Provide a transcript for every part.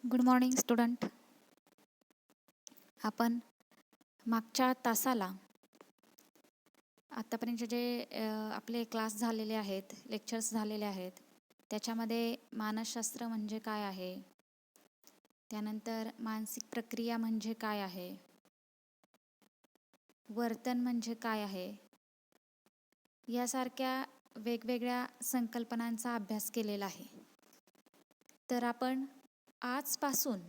Good morning student. आपण मागच्या तासाला आत्तापर्यंत जे आपले क्लास झालेले आहेत, लेक्चर्स झालेले आहेत, त्याच्यामध्ये मानसशास्त्र म्हणजे काय आहे, त्यानंतर मानसिक प्रक्रिया म्हणजे काय आहे, वर्तन म्हणजे काय आहे, यासारख्या वेगवेगळ्या संकल्पनांचा अभ्यास केलेला आहे. तर आपण आजपासून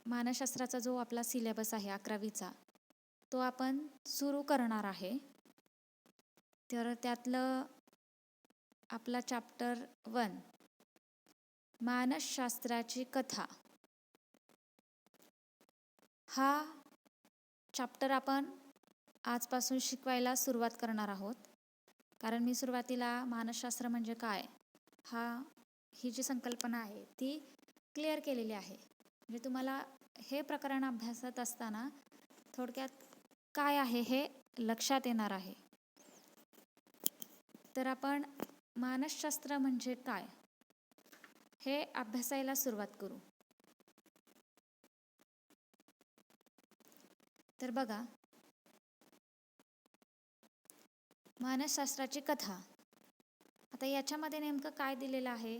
मानसशास्त्राचा जो आपला सिलेबस आहे 11वीचा, तो आपण सुरू करणार आहे. तर त्यातलं आपला चॅप्टर 1 मानसशास्त्राची कथा, हा चॅप्टर आपण आजपासून शिकवायला सुरुवात करणार आहोत. कारण मी सुरुवातीला मानसशास्त्र म्हणजे काय ही जी संकल्पना आहे ती क्लिअर केलेली आहे. म्हणजे तुम्हाला हे प्रकरण अभ्यासत असताना थोडक्यात काय आहे हे लक्षात येणार आहे. तर आपण मानसशास्त्र म्हणजे काय हे अभ्यासायला सुरुवात करू. तर बघा, मानसशास्त्राची कथा, आता याच्यामध्ये नेमकं काय दिलेलं आहे,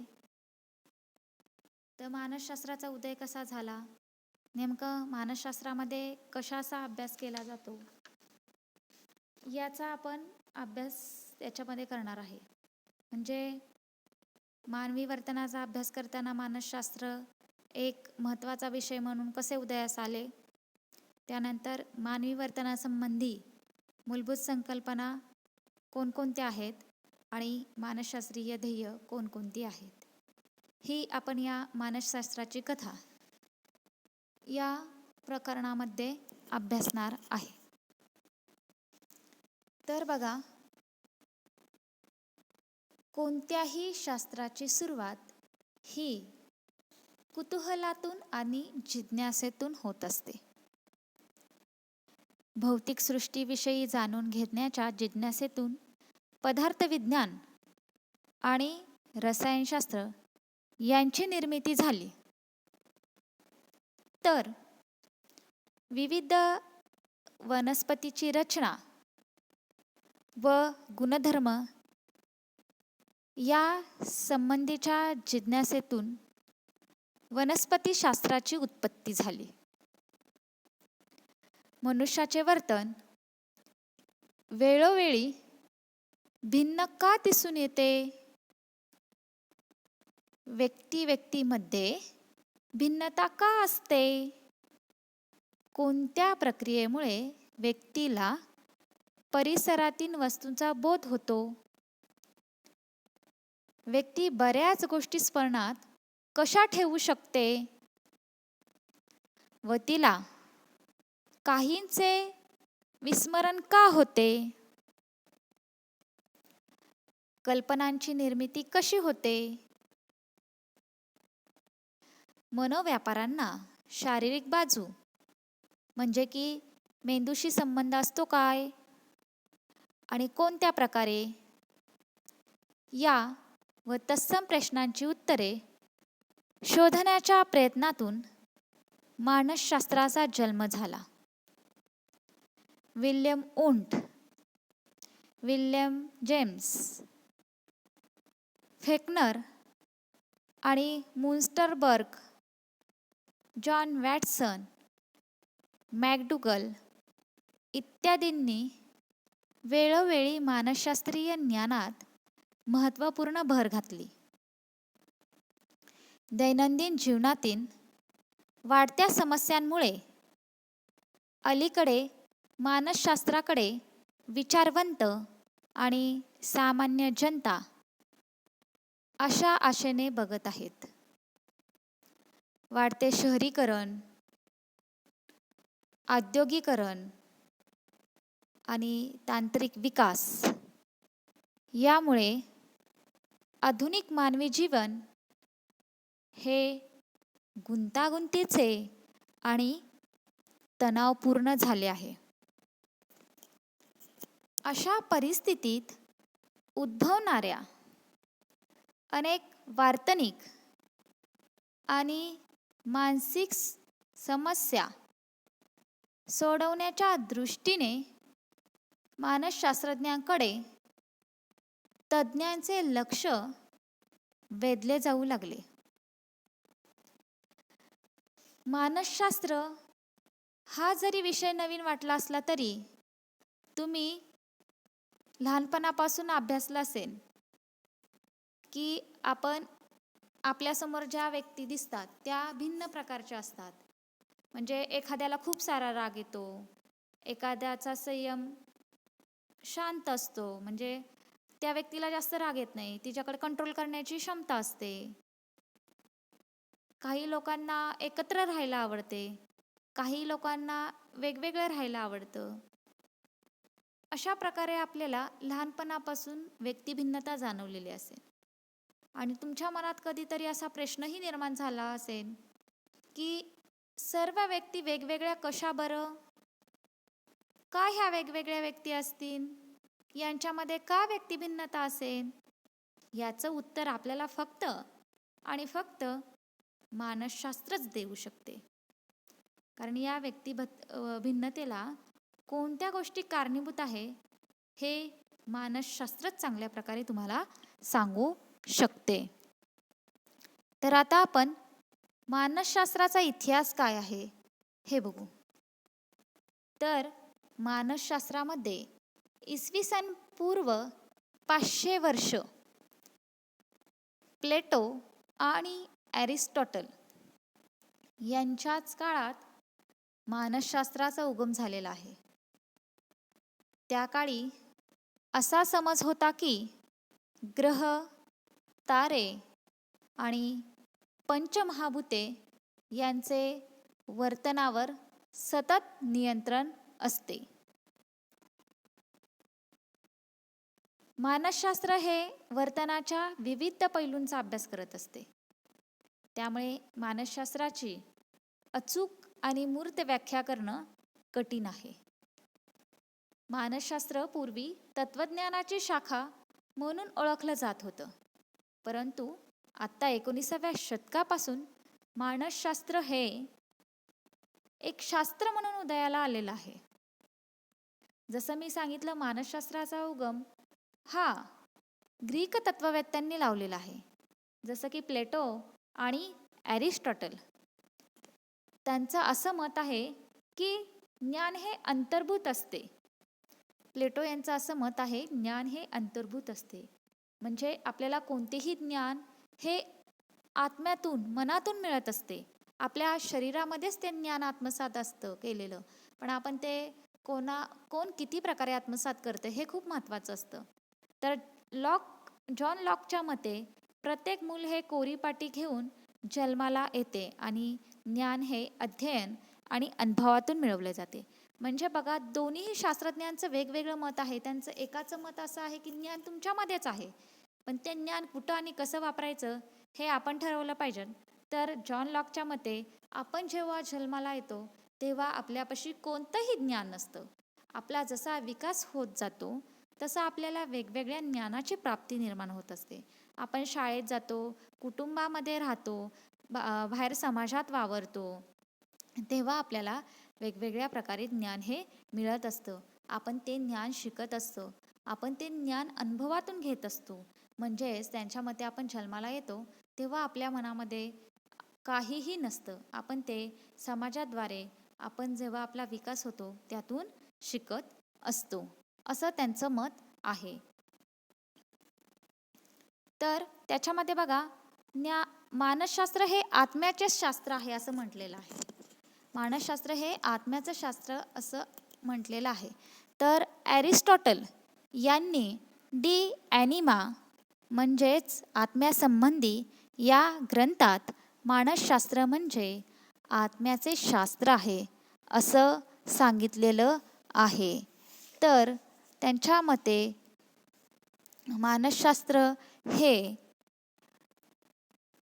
तर मानसशास्त्राचा उदय कसा झाला, नेमकं मानसशास्त्रामध्ये कशाचा अभ्यास केला जातो, याचा आपण अभ्यास याच्यामध्ये करणार आहे. म्हणजे मानवी वर्तनाचा अभ्यास करताना मानसशास्त्र एक महत्त्वाचा विषय म्हणून कसे उदयास आले, त्यानंतर मानवी वर्तनासंबंधी मूलभूत संकल्पना कोणकोणत्या आहेत आणि मानसशास्त्रीय ध्येय कोणकोणती आहेत, ही आपण या मानसशास्त्राची कथा या प्रकरणामध्ये अभ्यासणार आहे. तर बघा, कोणत्याही शास्त्राची सुरुवात ही कुतूहलातून आणि जिज्ञासेतून होत असते. भौतिक सृष्टीविषयी जाणून घेण्याच्या जिज्ञासेतून पदार्थविज्ञान आणि रसायनशास्त्र यांची निर्मिती झाली. तर विविध वनस्पतीची रचना व गुणधर्म या संबंधीच्या जिज्ञासेतून वनस्पतीशास्त्राची उत्पत्ती झाली. मनुष्याचे वर्तन वेळोवेळी भिन्न का दिसून येते, व्यक्तीमध्ये भिन्नता का असते, कोणत्या प्रक्रियेमुळे व्यक्तीला परिसरातील वस्तूंचा बोध होतो, व्यक्ती बऱ्याच गोष्टी स्मरणात कशा ठेवू शकते व तिला काहींचे विस्मरण का होते, कल्पनांची निर्मिती कशी होते, मनोव्यापारांना शारीरिक बाजू म्हणजे की मेंदूशी संबंध असतो काय आणि कोणत्या प्रकारे, या व तत्सम प्रश्नांची उत्तरे शोधण्याच्या प्रयत्नातून मानसशास्त्राचा जन्म झाला. William won't, William James, Fechner आणि मुन्स्टरबर्ग, जॉन वॅटसन, मॅकडुगल इत्यादींनी वेळोवेळी मानसशास्त्रीय ज्ञानात महत्त्वपूर्ण भर घातली. दैनंदिन जीवनातील वाढत्या समस्यांमुळे अलीकडे मानसशास्त्राकडे विचारवंत आणि सामान्य जनता अशा आशेने बघत आहेत. वाढते शहरीकरण, औद्योगिकरण आणि तांत्रिक विकास यामुळे आधुनिक मानवी जीवन हे गुंतागुंतीचे आणि तणावपूर्ण झाले आहे. अशा परिस्थितीत उद्भवणाऱ्या अनेक वार्तनिक आणि मानसिक समस्या सोडवण्याच्या दृष्टीने मानसशास्त्रज्ञांकडे तज्ज्ञांचे लक्ष वेधले जाऊ लागले. मानसशास्त्र हा जरी विषय नवीन वाटला असला तरी तुम्ही लहानपणापासून अभ्यासला असेल की आपण आपल्यासमोर ज्या व्यक्ती दिसतात त्या भिन्न प्रकारच्या असतात. म्हणजे एखाद्याला खूप सारा राग येतो, एखाद्याचा संयम शांत असतो, म्हणजे त्या व्यक्तीला जास्त राग येत नाही, तिच्याकडे कंट्रोल करण्याची क्षमता असते. काही लोकांना एकत्र राहायला आवडते, काही लोकांना वेगवेगळं राहायला आवडतं. अशा प्रकारे आपल्याला लहानपणापासून व्यक्तिभिन्नता जाणवलेली असेल. आणि तुमच्या मनात कधीतरी असा प्रश्नही निर्माण झाला असेल की सर्व व्यक्ती वेगवेगळ्या कशा बरं? का ह्या वेगवेगळ्या व्यक्ती असतील? यांच्यामध्ये का व्यक्तिभिन्नता असेल? याचं उत्तर आपल्याला फक्त आणि फक्त मानसशास्त्रच देऊ शकते. कारण या भिन्नतेला कोणत्या गोष्टी कारणीभूत आहे हे मानसशास्त्रच चांगल्या प्रकारे तुम्हाला सांगू शकते. तर आता आपण मानसशास्त्राचा इतिहास काय आहे हे बघू. तर मानसशास्त्रामध्ये इसवी सन पूर्व 500 वर्ष प्लेटो आणि ॲरिस्टॉटल यांच्याच काळात मानसशास्त्राचा उगम झालेला आहे. त्या काळी असा समज होता की ग्रह, तारे आणि पंचमहाभूते यांचे वर्तनावर सतत नियंत्रण असते. मानसशास्त्र हे वर्तनाच्या विविध पैलूंचा अभ्यास करत असते. त्यामुळे मानसशास्त्राची अचूक आणि मूर्त व्याख्या करणं कठीण आहे. मानसशास्त्र पूर्वी तत्त्वज्ञानाची शाखा म्हणून ओळखलं जात होतं, परंतु आत्ता 19व्या शतकापासून मानसशास्त्र हे एक शास्त्र म्हणून उदयाला आलेलं आहे. जसं मी सांगितलं, मानसशास्त्राचा उगम हा ग्रीक तत्ववेत्त्यांनी लावलेला आहे, जसं की प्लेटो आणि ॲरिस्टॉटल. त्यांचं असं मत आहे की ज्ञान हे अंतर्भूत असते. प्लेटो यांचं असं मत आहे, ज्ञान हे अंतर्भूत असते. म्हणजे आपल्याला कोणतेही ज्ञान हे आत्म्यातून, मनातून मिळत असते. आपल्या शरीरामध्येच ते ज्ञान आत्मसात असतं केलेलं, पण आपण ते कोण किती प्रकारे आत्मसात करतं हे खूप महत्त्वाचं असतं. तर जॉन लॉकच्या मते प्रत्येक मूल हे कोरीपाटी घेऊन जन्माला येते आणि ज्ञान हे अध्ययन आणि अनुभवातून मिळवले जाते. म्हणजे बघा, दोन्हीही शास्त्रज्ञांचं वेगवेगळं मत आहे. त्यांचं एकाचं मत असं आहे की ज्ञान तुमच्यामध्येच आहे, पण ते ज्ञान कुठं आणि कसं वापरायचं हे आपण ठरवलं पाहिजे. तर जॉन लॉकच्या मते आपण जेव्हा जन्माला येतो तेव्हा आपल्यापाशी कोणतंही ज्ञान नसतं. आपला जसा विकास होत जातो तसं आपल्याला वेगवेगळ्या ज्ञानाची प्राप्ती निर्माण होत असते. आपण शाळेत जातो, कुटुंबामध्ये राहतो, बाहेर समाजात वावरतो, तेव्हा आपल्याला वेगवेगळ्या प्रकारे ज्ञान हे मिळत असतं. आपण ते ज्ञान शिकत असतो, आपण ते ज्ञान अनुभवातून घेत असतो. म्हणजेच त्यांच्या मते आपण जन्माला येतो तेव्हा आपल्या मनामध्ये काहीही नसतं. आपण ते समाजाद्वारे, आपण जेव्हा आपला विकास होतो त्यातून शिकत असतो, असं त्यांचं मत आहे. तर त्याच्यामध्ये बघा, मानसशास्त्र हे आत्म्याचेच शास्त्र आहे असं म्हटलेलं आहे. मानसशास्त्र हे आत्म्याचं शास्त्र असं म्हटलेलं आहे. तर ॲरिस्टॉटल यांनी डी ॲनिमा म्हणजेच आत्म्यासंबंधी या ग्रंथात मानसशास्त्र म्हणजे आत्म्याचे शास्त्र आहे असं सांगितलेलं आहे. तर त्यांच्या मते मानसशास्त्र हे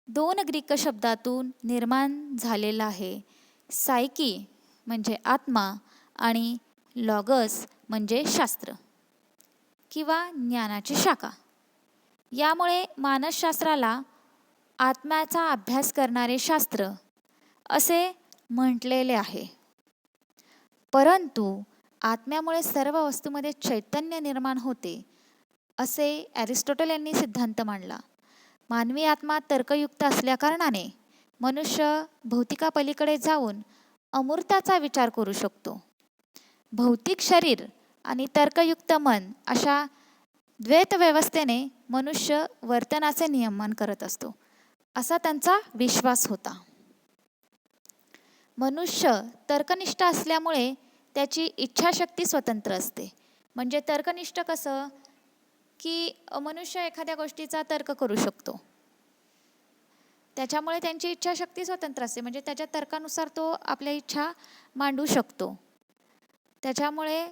2 ग्रीक शब्दातून निर्माण झालेलं आहे. सायकी म्हणजे आत्मा आणि लॉगस म्हणजे शास्त्र किंवा ज्ञानाची शाखा. यामुळे मानसशास्त्राला आत्म्याचा अभ्यास करणारे शास्त्र असे म्हटलेले आहे. परंतु आत्म्यामुळे सर्व वस्तूमध्ये चैतन्य निर्माण होते असे ॲरिस्टॉटल यांनी सिद्धांत मांडला. मानवी आत्मा तर्कयुक्त असल्याकारणाने मनुष्य भौतिकापलीकडे जाऊन अमूर्ताचा विचार करू शकतो. भौतिक शरीर आणि तर्कयुक्त मन अशा द्वैत व्यवस्थेने मनुष्य वर्तनाचे नियमन करत असतो, असा त्यांचा विश्वास होता. मनुष्य तर्कनिष्ठ असल्यामुळे त्याची इच्छाशक्ती स्वतंत्र असते. म्हणजे तर्कनिष्ठ कसं की मनुष्य एखाद्या गोष्टीचा तर्क करू शकतो, त्याच्यामुळे त्यांची इच्छाशक्ती स्वतंत्र असते. म्हणजे त्याच्या तर्कानुसार तो आपल्या इच्छा मांडू शकतो, त्याच्यामुळे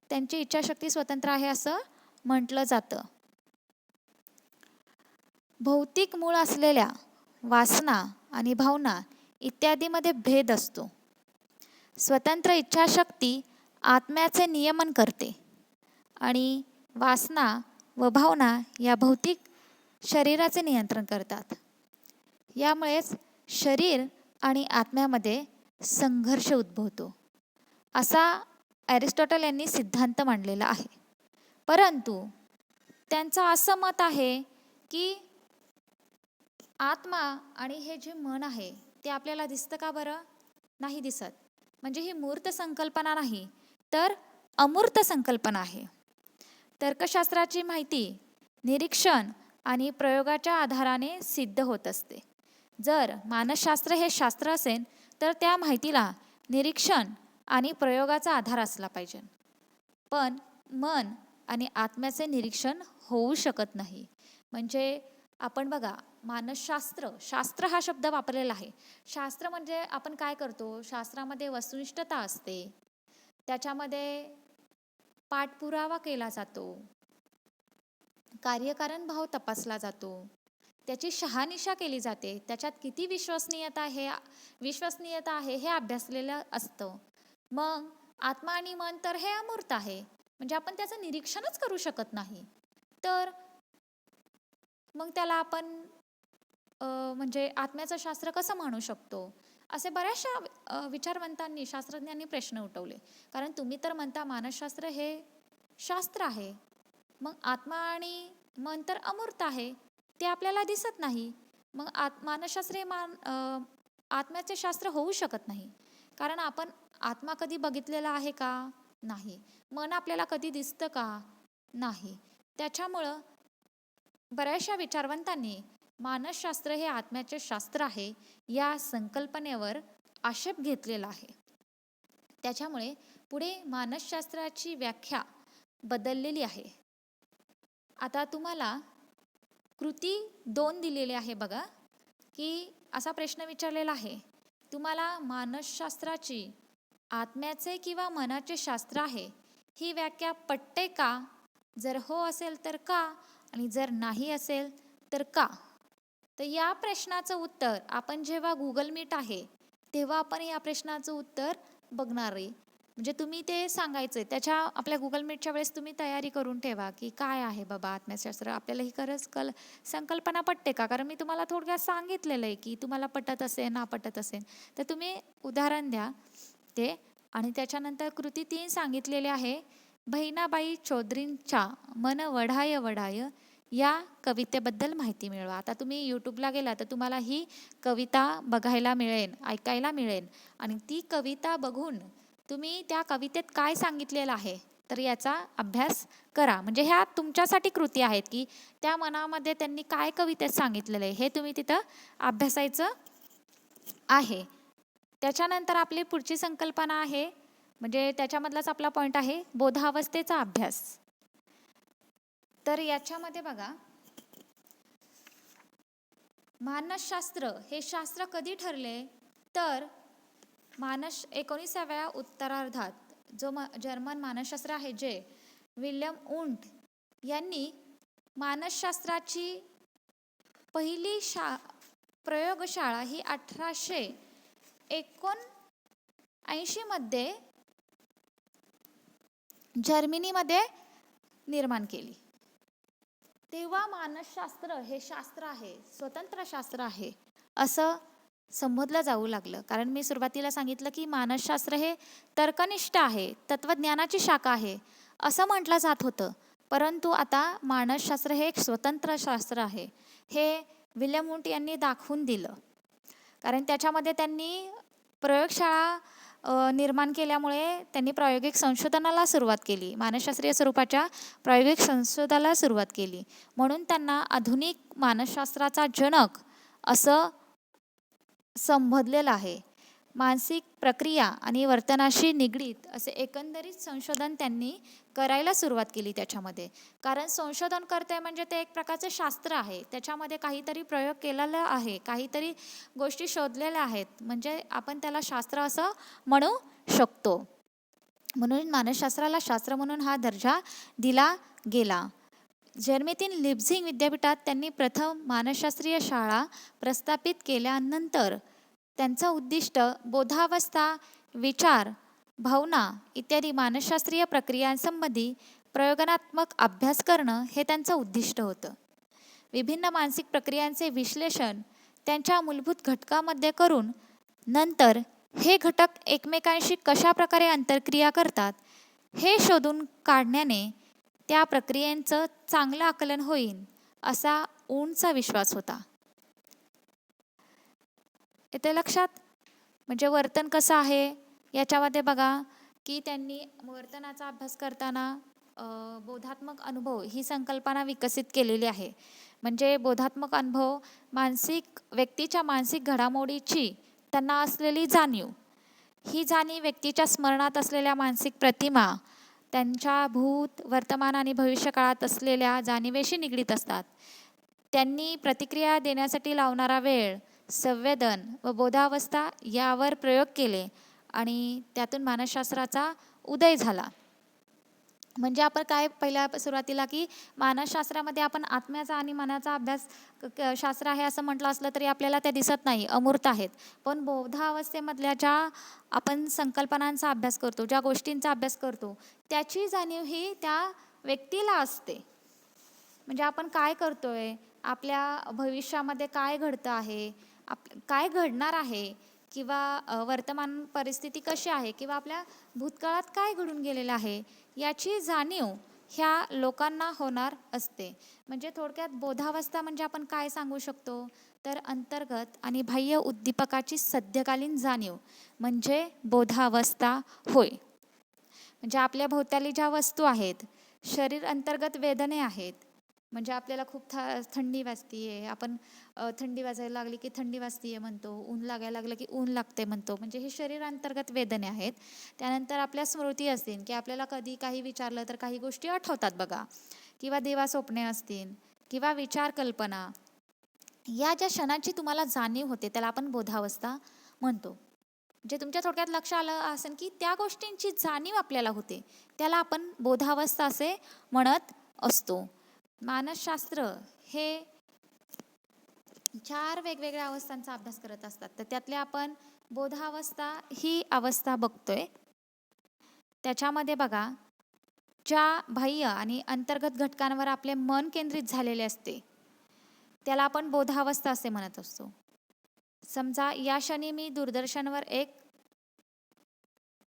त्यांची इच्छाशक्ती स्वतंत्र आहे असं म्हटलं जातं. भौतिक मूळ असलेल्या वासना आणि भावना इत्यादीमध्ये भेद असतो. स्वतंत्र इच्छाशक्ती आत्म्याचे नियमन करते आणि वासना व भावना या भौतिक शरीराचे नियंत्रण करतात. यामुळेच शरीर आणि आत्म्यामध्ये संघर्ष उद्भवतो, असा ॲरिस्टॉटल यांनी सिद्धांत मांडलेला आहे. परंतु त्यांचं असं मत आहे की आत्मा आणि हे जे मन आहे ते आपल्याला दिसतं का बरं? नाही दिसत. म्हणजे ही मूर्त संकल्पना नाही, तर अमूर्त संकल्पना आहे. तर्कशास्त्राची माहिती निरीक्षण आणि प्रयोगाच्या आधाराने सिद्ध होत असते. जर मानसशास्त्र हे शास्त्र असेल तर त्या माहितीला निरीक्षण आणि प्रयोगाचा आधार असला पाहिजे. पण मन आणि आत्म्याचे निरीक्षण होऊ शकत नाही. म्हणजे आपण बघा, मानसशास्त्र, शास्त्र हा शब्द वापरलेला आहे. शास्त्र म्हणजे आपण काय करतो, शास्त्रामध्ये वस्तुनिष्ठता असते, त्याच्यामध्ये पाठपुरावा केला जातो, कार्यकारण भाव तपासला जातो, त्याची शहानिशा केली जाते, त्याच्यात किती विश्वसनीयता आहे हे अभ्यासलेलं असतं. मग आत्मा आणि मन तर हे अमूर्त आहे, म्हणजे आपण त्याचं निरीक्षणच करू शकत नाही, तर मग त्याला आपण म्हणजे आत्म्याचं शास्त्र कसं म्हणू शकतो? असे बऱ्याचशा विचारवंतांनी, शास्त्रज्ञांनी प्रश्न उठवले. कारण तुम्ही तर म्हणता मानसशास्त्र हे शास्त्र आहे, मग आत्मा आणि मन तर अमूर्त आहे, ते आपल्याला दिसत नाही, मग मानसशास्त्र हे आत्म्याचे शास्त्र होऊ शकत नाही. कारण आपण आत्मा कधी बघितलेला आहे का? नाही. मन आपल्याला कधी दिसतं का? नाही. त्याच्यामुळं बऱ्याचशा विचारवंतांनी मानसशास्त्र हे आत्म्याचे शास्त्र आहे या संकल्पनेवर आक्षेप घेतलेला आहे. त्याच्यामुळे पुढे मानसशास्त्राची व्याख्या बदललेली आहे. आता तुम्हाला कृती 2 दिलेली आहे बघा, की असा प्रश्न विचारलेला आहे, तुम्हाला मानसशास्त्राची आत्म्याचे किंवा मनाचे शास्त्र आहे ही व्याख्या पटते का? जर हो असेल तर का, आणि जर नाही असेल तर का? तर या प्रश्नाचं उत्तर आपण जेव्हा गुगल मीट आहे तेव्हा आपण या प्रश्नाचं उत्तर बघणार आहे. म्हणजे तुम्ही ते सांगायचं आहे, आपल्या गुगल मीटच्या वेळेस तुम्ही तयारी करून ठेवा की काय आहे बाबा आत्मशास्त्र, आपल्याला ही खरंच संकल्पना पटते का? कारण मी तुम्हाला थोडक्यात सांगितलेलं आहे की तुम्हाला पटत असेल ना पटत असेल तर तुम्ही उदाहरण द्या ते. आणि त्याच्यानंतर कृती 3 सांगितलेले आहे, बहिणाबाई चौधरींच्या मन वढाय वढाय या कवितेबद्दल माहिती मिळवा. आता तुम्ही यूट्यूबला गेला तर तुम्हाला ही कविता बघायला मिळेल, ऐकायला मिळेल, आणि ती कविता बघून तुम्ही त्या कवितेत काय सांगितलेलं आहे तर याचा अभ्यास करा. म्हणजे ह्या तुमच्यासाठी कृती आहेत की त्या मनामध्ये त्यांनी काय कवितेत सांगितलेलं आहे हे तुम्ही तिथं अभ्यासायचं आहे. त्याच्यानंतर आपली पुढची संकल्पना आहे, म्हणजे त्याच्यामधलाच आपला पॉईंट आहे, बोधावस्थेचा अभ्यास. तर याच्यामध्ये बघा, मानसशास्त्र हे शास्त्र कधी ठरले तर 19व्या उत्तरार्धात जो जर्मन मानसशास्त्र आहे जे विल्यम वुंट यांनी मानसशास्त्राची पहिली प्रयोगशाळा ही 1879 मध्ये जर्मनीमध्ये निर्माण केली. तेव्हा मानसशास्त्र हे शास्त्र आहे, स्वतंत्र शास्त्र आहे असं संबोधलं जाऊ लागलं. कारण मी सुरुवातीला सांगितलं की मानसशास्त्र हे तर्कनिष्ठ आहे, तत्त्वज्ञानाची शाखा आहे असं म्हटलं जात होतं. परंतु आता मानसशास्त्र हे एक स्वतंत्र शास्त्र आहे हे विल्यम वुंट यांनी दाखवून दिलं. कारण त्याच्यामध्ये त्यांनी प्रयोगशाळा निर्माण केल्यामुळे त्यांनी प्रायोगिक संशोधनाला सुरुवात केली, मानसशास्त्रीय स्वरूपाच्या प्रायोगिक संशोधनाला सुरुवात केली. म्हणून त्यांना आधुनिक मानसशास्त्राचा जनक असं संबोधलेलं आहे. मानसिक प्रक्रिया आणि वर्तनाशी निगडीत असे एकंदरीत संशोधन त्यांनी करायला सुरुवात केली त्याच्यामध्ये. कारण संशोधन करते म्हणजे ते एक प्रकारचं शास्त्र आहे, त्याच्यामध्ये काहीतरी प्रयोग केलेला आहे, काहीतरी गोष्टी शोधलेल्या आहेत, म्हणजे आपण त्याला शास्त्र असं म्हणू शकतो. म्हणून मानसशास्त्राला शास्त्र म्हणून हा दर्जा दिला गेला. जर्मनीतील लिप्झिग विद्यापीठात त्यांनी प्रथम मानसशास्त्रीय शाळा प्रस्थापित केल्यानंतर त्यांचं उद्दिष्ट बोधावस्था, विचार, भावना इत्यादी मानसशास्त्रीय प्रक्रियांसंबंधी प्रयोगात्मक अभ्यास करणं हे त्यांचं उद्दिष्ट होतं. विभिन्न मानसिक प्रक्रियांचे विश्लेषण त्यांच्या मूलभूत घटकामध्ये करून नंतर हे घटक एकमेकांशी कशाप्रकारे आंतरक्रिया करतात हे शोधून काढण्याने त्या प्रक्रियांचं चांगलं आकलन होईल असा वुंटचा विश्वास होता. येते लक्षात? म्हणजे वर्तन कसं आहे याच्यामध्ये बघा की त्यांनी वर्तनाचा अभ्यास करताना बोधात्मक अनुभव ही संकल्पना विकसित केलेली आहे. म्हणजे बोधात्मक अनुभव व्यक्तीच्या मानसिक घडामोडीची त्यांना असलेली जाणीव, ही जाणीव व्यक्तीच्या स्मरणात असलेल्या मानसिक प्रतिमा त्यांच्या भूत, वर्तमान आणि भविष्यकाळात असलेल्या जाणीवेशी निगडीत असतात. त्यांनी प्रतिक्रिया देण्यासाठी लावणारा वेळ, संवेदन व बोधावस्था यावर प्रयोग केले आणि त्यातून मानसशास्त्राचा उदय झाला. म्हणजे आपण काय पहिल्या सुरुवातीला की मानसशास्त्रामध्ये आपण आत्म्याचा आणि मनाचा अभ्यास शास्त्र आहे असं म्हटलं असलं तरी आपल्याला त्या दिसत नाही, अमूर्त आहेत. पण बोधावस्थेमधल्या ज्या आपण संकल्पनांचा अभ्यास करतो, ज्या गोष्टींचा अभ्यास करतो त्याची जाणीव ही त्या व्यक्तीला असते. म्हणजे आपण काय करतोय, आपल्या भविष्यामध्ये काय घडतं आहे, काय घडणार आहे, किंवा वर्तमान परिस्थिती कशी आहे, किंवा आपल्या भूतकाळात काय घडून गेलेलं आहे याची जाणीव ह्या लोकांना होणार असते. म्हणजे थोडक्यात बोधावस्था म्हणजे आपण काय सांगू शकतो तर अंतर्गत आणि बाह्य उद्दीपकाची सद्यकालीन जाणीव म्हणजे बोधावस्था होय. म्हणजे आपल्या भोवताली ज्या वस्तू आहेत, शरीर अंतर्गत वेदने आहेत, म्हणजे आपल्याला खूप थंडी वाजतीये, आपण थंडी वाजायला लागली की थंडी वाजतीये म्हणतो, ऊन लागायला लागलं की ऊन लागते म्हणतो, म्हणजे हे शरीर अंतर्गत वेदने आहेत. त्यानंतर आपल्या स्मृती असतील की आपल्याला कधी काही विचारलं तर काही गोष्टी आठवतात बघा, किंवा देवा स्वप्ने असतील किंवा विचार कल्पना, या ज्या क्षणाची तुम्हाला जाणीव होते त्याला आपण बोधावस्था म्हणतो. म्हणजे तुमच्या थोडक्यात लक्ष आलं असेल की त्या गोष्टींची जाणीव आपल्याला होते त्याला आपण बोधावस्था असे म्हणत असतो. मानसशास्त्र हे 4 वेगवेगळ्या अवस्थांचा अभ्यास करत असतात, तर त्यातल्या आपण बोधावस्था ही अवस्था बघतोय. त्याच्यामध्ये बघा, ज्या बाह्य आणि अंतर्गत घटकांवर आपले मन केंद्रित झालेले असते त्याला आपण बोधावस्था असे म्हणत असतो. समजा या क्षणी मी दूरदर्शनवर एक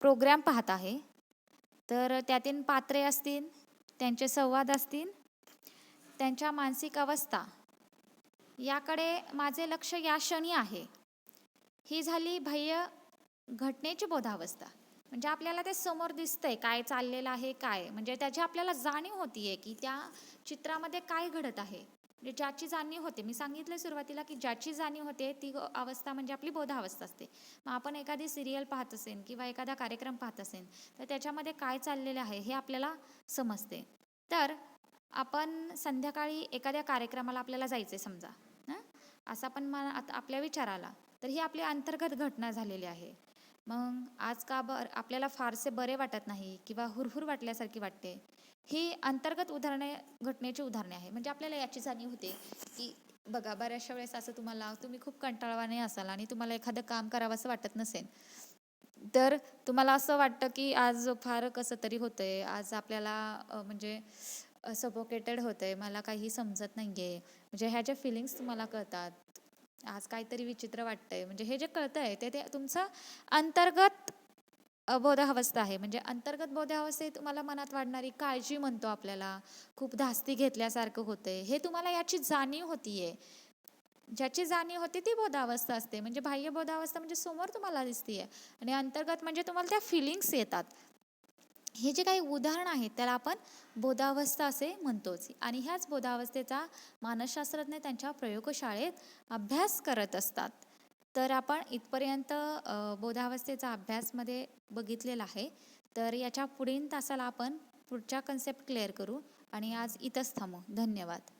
प्रोग्राम पाहत आहे, तर त्यातील पात्रे असतील, त्यांचे संवाद असतील, त्यांच्या मानसिक अवस्था याकडे माझे लक्ष या क्षणी आहे. ही झाली बाह्य घटनेची बोधावस्था. म्हणजे आपल्याला ते समोर दिसतंय काय चाललेलं आहे, काय म्हणजे त्याची आपल्याला जाणीव होतीये की त्या चित्रामध्ये काय घडत आहे. म्हणजे ज्याची जाणीव होते, मी सांगितलं सुरुवातीला की ज्याची जाणीव होते ती अवस्था म्हणजे आपली बोधावस्था असते. मग आपण एखादी सिरियल पाहत असेल किंवा एखादा कार्यक्रम पाहत असेल तर त्याच्यामध्ये काय चाललेलं आहे हे आपल्याला समजते. तर आपण संध्याकाळी एखाद्या कार्यक्रमाला आपल्याला जायचं आहे समजा, असा पण आपल्या विचार आला, तर ही आपली अंतर्गत घटना झालेली आहे. मग आज का आपल्याला फारसे बरे वाटत नाही किंवा हुरहुर वाटल्यासारखी वाटते, ही अंतर्गत घटनेची उदाहरणे आहे. म्हणजे आपल्याला याची जाणीव होते की बघा, बऱ्याचशा वेळेस असं तुम्ही खूप कंटाळवाणे असाल आणि तुम्हाला एखादं काम करावं असं वाटत नसेल, तर तुम्हाला असं वाटतं की आज फार कसं तरी होतंय, आज आपल्याला म्हणजे सफोकेटेड होते, मला काही समजत नाही आहे, म्हणजे ह्या ज्या फिलिंग्स तुम्हाला कळतात, आज काहीतरी विचित्र वाटतंय, म्हणजे हे जे कळतंय ते ते तुमचं अंतर्गत बोधावस्था आहे. म्हणजे अंतर्गत बोधावस्थेत तुम्हाला मनात वाढणारी काळजी म्हणतो आपल्याला, खूप धास्ती घेतल्यासारखं होतंय, हे तुम्हाला याची जाणीव होतीये. ज्याची जाणीव होते ती बोधावस्था असते. म्हणजे बाह्य बोधावस्था म्हणजे समोर तुम्हाला दिसतीये, आणि अंतर्गत म्हणजे तुम्हाला त्या फिलिंग्स येतात. हे जे काही उदाहरण आहेत त्याला आपण बोधावस्था असे म्हणतोच. आणि ह्याच बोधावस्थेचा मानसशास्त्रज्ञ त्यांच्या प्रयोगशाळेत अभ्यास करत असतात. तर आपण इथपर्यंत बोधावस्थेचा अभ्यासमध्ये बघितलेला आहे. तर याच्या पुढील तासाला आपण पुढच्या कन्सेप्ट क्लिअर करू, आणि आज इथंच थांबू. धन्यवाद.